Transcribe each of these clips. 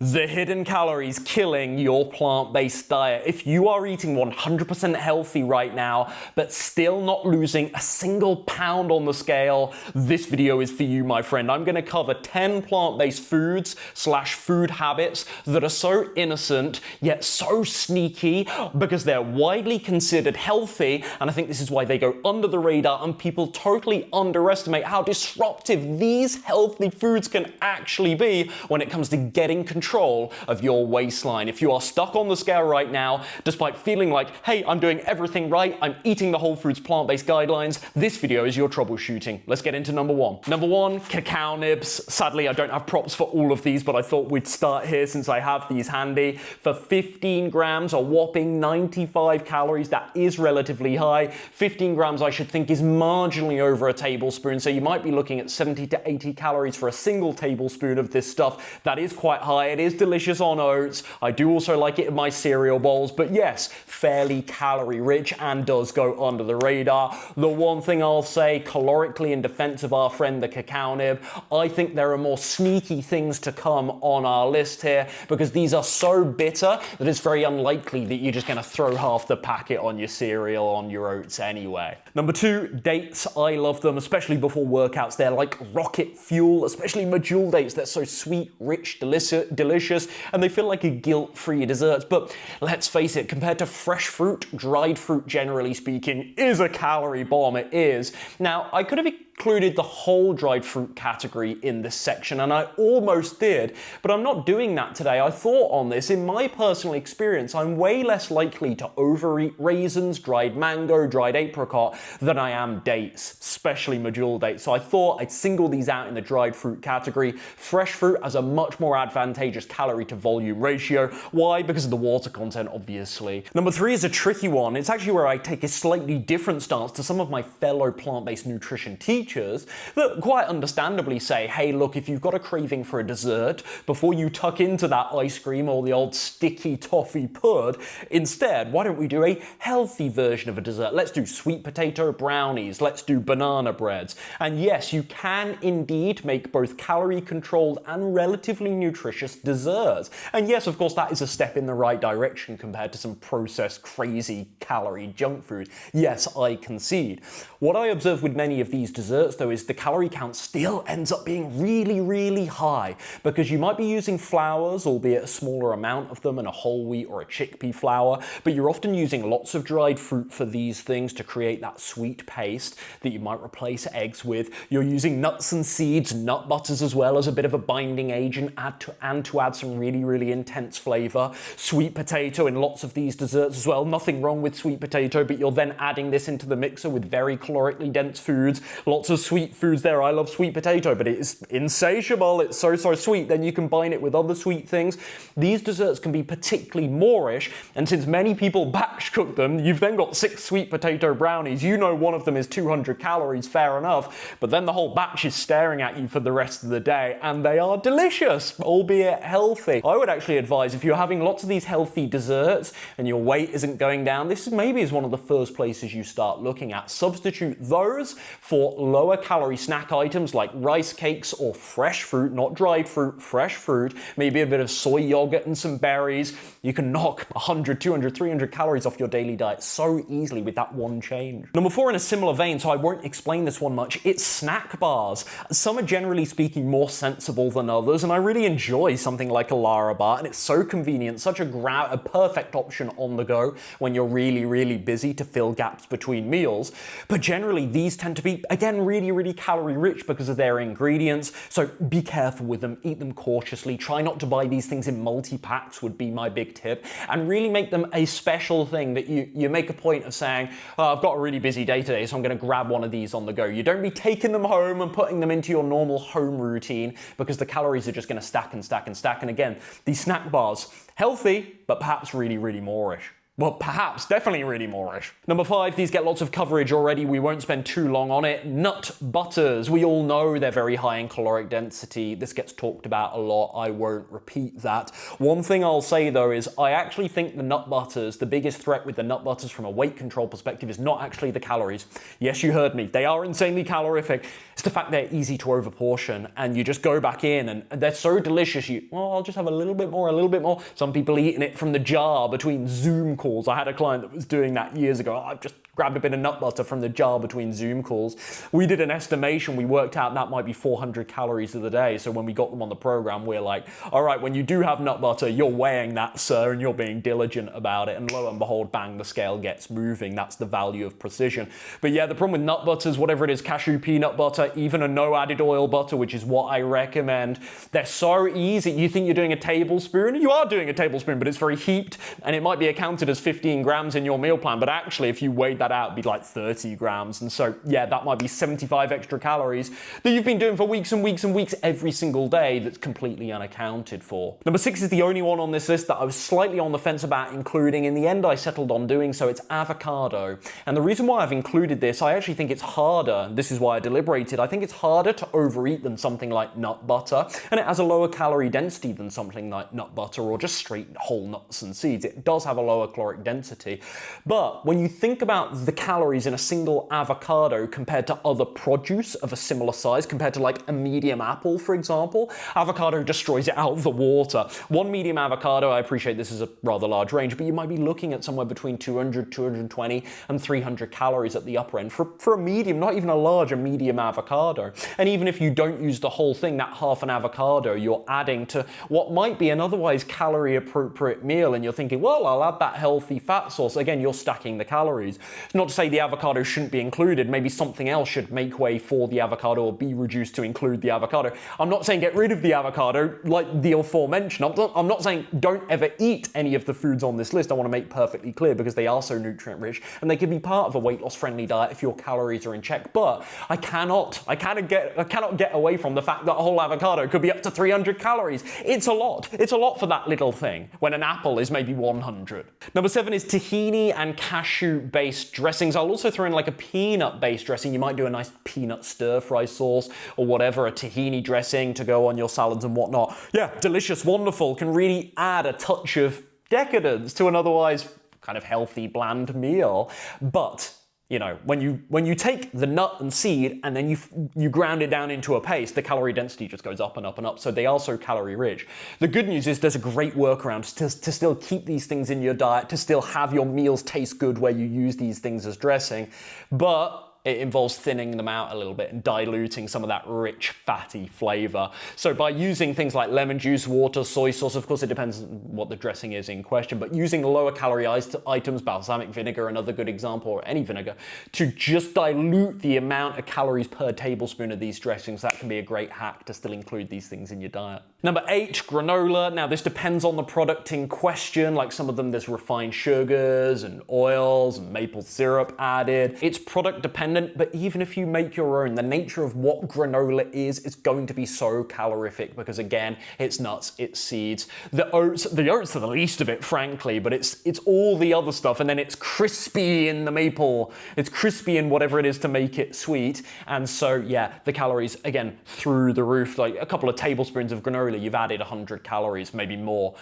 The hidden calories killing your plant-based diet. If you are eating 100% healthy right now, but still not losing a single pound on the scale, this video is for you, my friend. I'm going to cover 10 plant-based foods / food habits that are so innocent, yet so sneaky, because they're widely considered healthy, and I think this is why they go under the radar, and people totally underestimate how disruptive these healthy foods can actually be when it comes to getting control of your waistline. If you are stuck on the scale right now, despite feeling like, hey, I'm doing everything right, I'm eating the whole foods plant-based guidelines, this video is your troubleshooting. Let's get into number one. Number one, cacao nibs. Sadly, I don't have props for all of these, but I thought we'd start here since I have these handy. For 15 grams, a whopping 95 calories. That is relatively high. 15 grams, I should think, is marginally over a tablespoon, so you might be looking at 70 to 80 calories for a single tablespoon of this stuff. That is quite high. It is delicious on oats. I do also like it in my cereal bowls, but yes, fairly calorie rich and does go under the radar. The one thing I'll say calorically in defense of our friend the cacao nib, I think there are more sneaky things to come on our list here, because these are so bitter that it's very unlikely that you're just going to throw half the packet on your cereal, on your oats anyway. Number two, dates. I love them, especially before workouts. They're like rocket fuel, especially medjool dates. They're so sweet, rich, delicious, and they feel like a guilt-free dessert. But let's face it, compared to fresh fruit, dried fruit, generally speaking, is a calorie bomb. It is. Now, I could have included the whole dried fruit category in this section, and I almost did, but I'm not doing that today. I thought on this. In my personal experience, I'm way less likely to overeat raisins, dried mango, dried apricot than I am dates, especially medjool dates. So I thought I'd single these out in the dried fruit category. Fresh fruit has a much more advantageous calorie to volume ratio. Why? Because of the water content, obviously. Number three is a tricky one. It's actually where I take a slightly different stance to some of my fellow plant-based nutrition teachers that quite understandably say, hey, look, if you've got a craving for a dessert, before you tuck into that ice cream or the old sticky toffee pud, instead, why don't we do a healthy version of a dessert? Let's do sweet potato brownies. Let's do banana breads. And yes, you can indeed make both calorie controlled and relatively nutritious desserts. And yes, of course, that is a step in the right direction compared to some processed, crazy calorie junk food. Yes, I concede. What I observe with many of these desserts, though, is the calorie count still ends up being really high, because you might be using flours, albeit a smaller amount of them, and a whole wheat or a chickpea flour, but you're often using lots of dried fruit for these things to create that sweet paste that you might replace eggs with. You're using nuts and seeds, nut butters as well as a bit of a binding agent, to add some really intense flavor. Sweet potato in lots of these desserts as well. Nothing wrong with sweet potato, but you're then adding this into the mixer with very calorically dense foods. Lots of sweet foods there. I love sweet potato, but it is insatiable. It's so sweet. Then you combine it with other sweet things. These desserts can be particularly moreish, and since many people batch cook them, you've then got 6 sweet potato brownies. You know one of them is 200 calories, fair enough, but then the whole batch is staring at you for the rest of the day, and they are delicious, albeit healthy. I would actually advise, if you're having lots of these healthy desserts and your weight isn't going down, this maybe is one of the first places you start looking at. Substitute those for lower calorie snack items like rice cakes or fresh fruit, not dried fruit, fresh fruit, maybe a bit of soy yogurt and some berries. You can knock 100, 200, 300 calories off your daily diet so easily with that one change. Number four, in a similar vein, so I won't explain this one much, it's snack bars. Some are generally speaking more sensible than others, and I really enjoy something like a Lara bar, and it's so convenient, such a perfect option on the go when you're really busy to fill gaps between meals. But generally, these tend to be, again, really calorie rich because of their ingredients, so be careful with them, eat them cautiously, try not to buy these things in multi-packs would be my big tip, and really make them a special thing that you make a point of saying, oh, I've got a really busy day today, so I'm going to grab one of these on the go. You don't be taking them home and putting them into your normal home routine, because the calories are just going to stack and stack and stack. And again, these snack bars, healthy, but perhaps really moreish. Well, perhaps, definitely really moreish. Number 5, these get lots of coverage already, we won't spend too long on it. Nut butters. We all know they're very high in caloric density. This gets talked about a lot, I won't repeat that. One thing I'll say though is I actually think the nut butters, the biggest threat with the nut butters from a weight control perspective is not actually the calories. Yes, you heard me, they are insanely calorific. It's the fact they're easy to overportion and you just go back in and they're so delicious. I'll just have a little bit more, a little bit more. Some people eating it from the jar between Zoom calls. I had a client that was doing that years ago. I've just grabbed a bit of nut butter from the jar between Zoom calls. We did an estimation. We worked out that might be 400 calories of the day. So when we got them on the program, we're like, all right, when you do have nut butter, you're weighing that, sir, and you're being diligent about it. And lo and behold, bang, the scale gets moving. That's the value of precision. But yeah, the problem with nut butters, whatever it is, cashew peanut butter, even a no added oil butter, which is what I recommend, they're so easy. You think you're doing a tablespoon, you are doing a tablespoon, but it's very heaped and it might be accounted as 15 grams in your meal plan. But actually, if you weighed that out, it'd be like 30 grams. And so, yeah, that might be 75 extra calories that you've been doing for weeks and weeks and weeks every single day that's completely unaccounted for. Number 6 is the only one on this list that I was slightly on the fence about including. In the end, I settled on doing so. It's avocado. And the reason why I've included this, I actually think it's harder. This is why I deliberated. I think it's harder to overeat than something like nut butter. And it has a lower calorie density than something like nut butter or just straight whole nuts and seeds. It does have a lower caloric density. But when you think about the calories in a single avocado compared to other produce of a similar size, compared to like a medium apple, for example, avocado destroys it out of the water. One medium avocado, I appreciate this is a rather large range, but you might be looking at somewhere between 200, 220 and 300 calories at the upper end for a medium, not even a large, a medium avocado. And even if you don't use the whole thing, that half an avocado, you're adding to what might be an otherwise calorie appropriate meal, and you're thinking, well, I'll add that healthy fat source. Again, you're stacking the calories. It's not to say the avocado shouldn't be included. Maybe something else should make way for the avocado or be reduced to include the avocado. I'm not saying get rid of the avocado like the aforementioned. I'm not saying don't ever eat any of the foods on this list. I want to make perfectly clear because they are so nutrient rich and they can be part of a weight loss friendly diet if your calories are in check. But I cannot get away from the fact that a whole avocado could be up to 300 calories. It's a lot. It's a lot for that little thing when an apple is maybe 100. Number 7 is tahini and cashew based dressings. I'll also throw in like a peanut based dressing. You might do a nice peanut stir fry sauce or whatever, a tahini dressing to go on your salads and whatnot. Yeah, delicious, wonderful, can really add a touch of decadence to an otherwise kind of healthy, bland meal. But you know, when you take the nut and seed and then you ground it down into a paste, the calorie density just goes up and up and up. So they are so calorie rich. The good news is there's a great workaround to still keep these things in your diet, to still have your meals taste good where you use these things as dressing. But it involves thinning them out a little bit and diluting some of that rich, fatty flavor. So by using things like lemon juice, water, soy sauce, of course it depends on what the dressing is in question, but using lower calorie items, balsamic vinegar, another good example, or any vinegar, to just dilute the amount of calories per tablespoon of these dressings, that can be a great hack to still include these things in your diet. Number 8, granola. Now this depends on the product in question, like some of them there's refined sugars and oils and maple syrup added. It's product dependent. But even if you make your own, the nature of what granola is going to be so calorific because again, it's nuts, it's seeds. The oats are the least of it, frankly, but it's all the other stuff, and then it's crispy in the maple, it's crispy in whatever it is to make it sweet. And so yeah, the calories again through the roof. Like a couple of tablespoons of granola, you've added 100 calories, maybe more,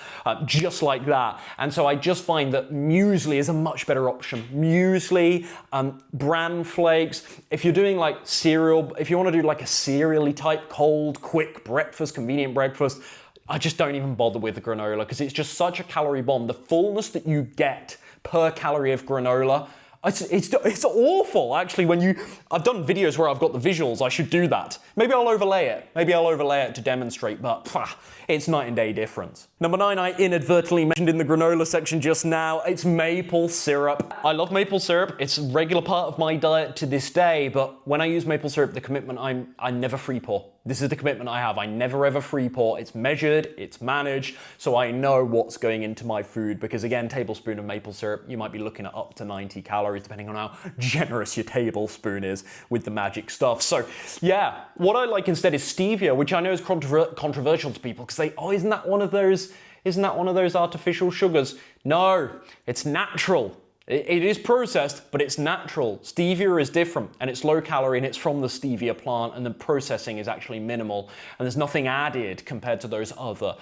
just like that. And so I just find that muesli is a much better option. Muesli, bran flakes. If you're doing like cereal, if you want to do like a cereal-y type, cold, quick breakfast, convenient breakfast, I just don't even bother with the granola because it's just such a calorie bomb. The fullness that you get per calorie of granola, it's awful, actually. I've done videos where I've got the visuals, I should do that. Maybe I'll overlay it to demonstrate, but it's night and day difference. Number 9, I inadvertently mentioned in the granola section just now, it's maple syrup. I love maple syrup, it's a regular part of my diet to this day, but when I use maple syrup, the commitment, I never free pour. This is the commitment I have. I never ever free pour. It's measured, it's managed, so I know what's going into my food because again, tablespoon of maple syrup, you might be looking at up to 90 calories depending on how generous your tablespoon is with the magic stuff. So yeah, what I like instead is stevia, which I know is controversial to people because they, oh, isn't that one of those artificial sugars? No, it's natural. It is processed, but it's natural. Stevia is different, and it's low calorie, and it's from the stevia plant, and the processing is actually minimal, and there's nothing added compared to those other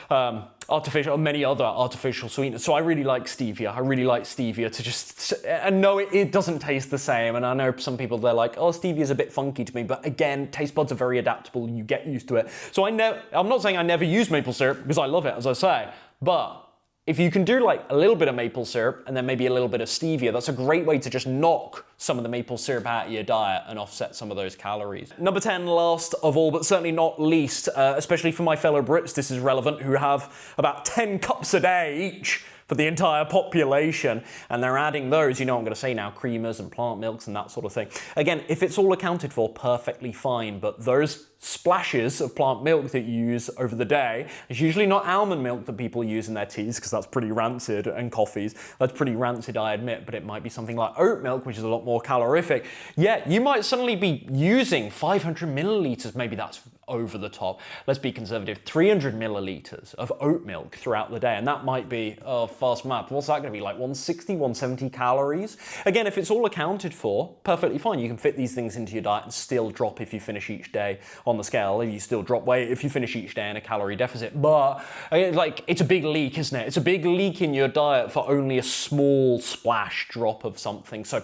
many other artificial sweeteners. So I really like stevia. I really like stevia to just, and no, it doesn't taste the same. And I know some people, they're like, oh, stevia is a bit funky to me, but again, taste buds are very adaptable. You get used to it. So I'm not saying I never use maple syrup because I love it, as I say, but if you can do like a little bit of maple syrup and then maybe a little bit of stevia, that's a great way to just knock some of the maple syrup out of your diet and offset some of those calories. Number 10, last of all, but certainly not least, especially for my fellow Brits, this is relevant, who have about 10 cups a day each for the entire population, and they're adding those, you know what I'm going to say now, creamers and plant milks and that sort of thing. Again, if it's all accounted for, perfectly fine, but those splashes of plant milk that you use over the day, it's usually not almond milk that people use in their teas because that's pretty rancid, and coffees, that's pretty rancid, I admit, but it might be something like oat milk, which is a lot more calorific. Yeah, you might suddenly be using 500 milliliters, maybe that's over the top. Let's be conservative, 300 milliliters of oat milk throughout the day, and that might be, fast math, what's that going to be, like 160, 170 calories? Again, if it's all accounted for, perfectly fine. You can fit these things into your diet and still drop if you finish each day on the scale. You still drop weight if you finish each day in a calorie deficit, but like, it's a big leak, isn't it? It's a big leak in your diet for only a small splash drop of something. So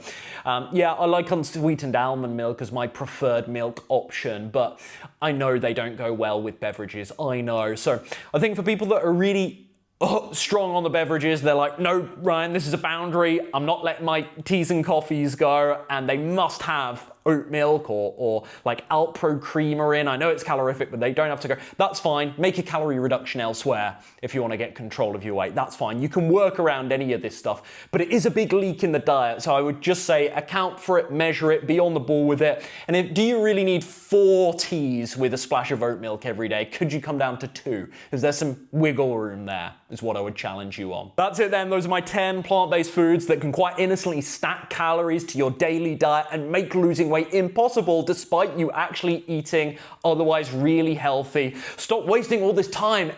yeah, I like unsweetened almond milk as my preferred milk option, but I know they don't go well with beverages, I know. So I think for people that are really strong on the beverages, they're like, no, Ryan, this is a boundary. I'm not letting my teas and coffees go, and they must have oat milk or like Alpro creamer in. I know it's calorific, but they don't have to go. That's fine. Make a calorie reduction elsewhere if you want to get control of your weight. That's fine. You can work around any of this stuff, but it is a big leak in the diet. So I would just say account for it, measure it, be on the ball with it. And do you really need 4 teas with a splash of oat milk every day? Could you come down to 2? Is there some wiggle room there? Is what I would challenge you on. That's it then. Those are my 10 plant-based foods that can quite innocently stack calories to your daily diet and make losing weight impossible despite you actually eating otherwise really healthy. Stop wasting all this time.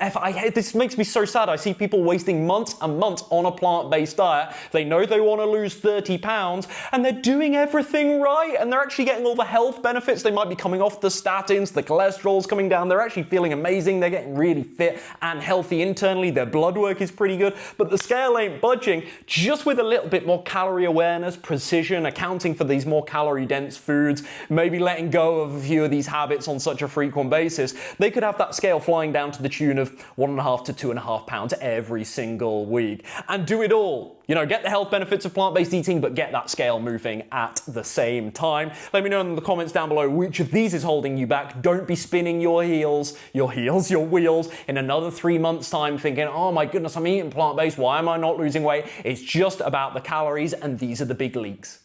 This makes me so sad. I see people wasting months and months on a plant-based diet. They know they want to lose 30 pounds and they're doing everything right and they're actually getting all the health benefits. They might be coming off the statins, the cholesterol's coming down, they're actually feeling amazing, they're getting really fit and healthy internally, their blood work is pretty good, but the scale ain't budging. Just with a little bit more calorie awareness, precision, accounting for these more calorie dense foods, maybe letting go of a few of these habits on such a frequent basis, they could have that scale flying down to the tune of 1.5 to 2.5 pounds every single week. And do it all. You know, get the health benefits of plant-based eating, but get that scale moving at the same time. Let me know in the comments down below which of these is holding you back. Don't be spinning your wheels in another 3 months' time thinking, oh my goodness, I'm eating plant-based, why am I not losing weight? It's just about the calories, and these are the big leaks.